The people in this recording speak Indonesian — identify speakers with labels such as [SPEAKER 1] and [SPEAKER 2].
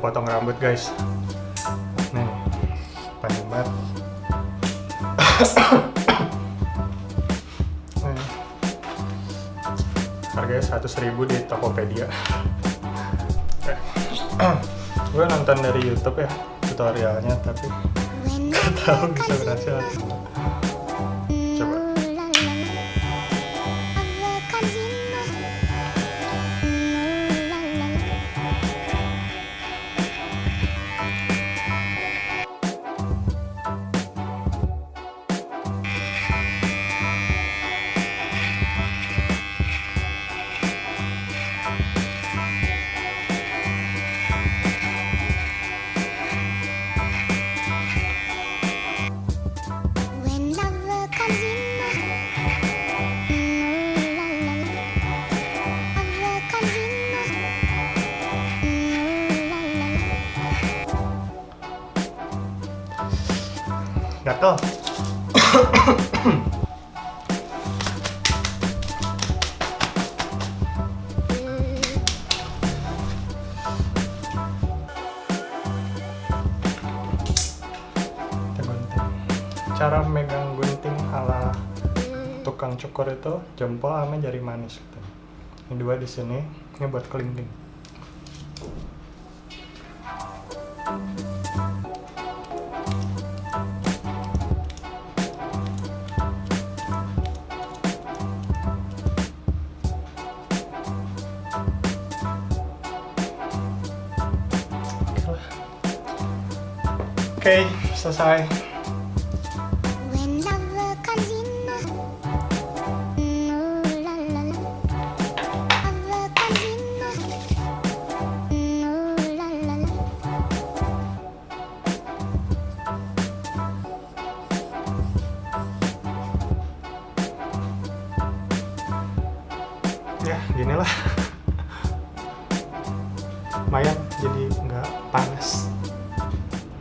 [SPEAKER 1] potong rambut guys. Nih, panjang banget. Nih. Harganya 100.000 di Tokopedia. Gue nonton dari YouTube ya tutorialnya, tapi gak tahu bisa berhasil atau enggak. Coba. Gatel. Cara megang gunting ala tukang cukur itu jempol sama jari manis gitu. Ini dua di sini, ini buat kelingking. Oke, selesai. Ya, ginilah. Lumayan.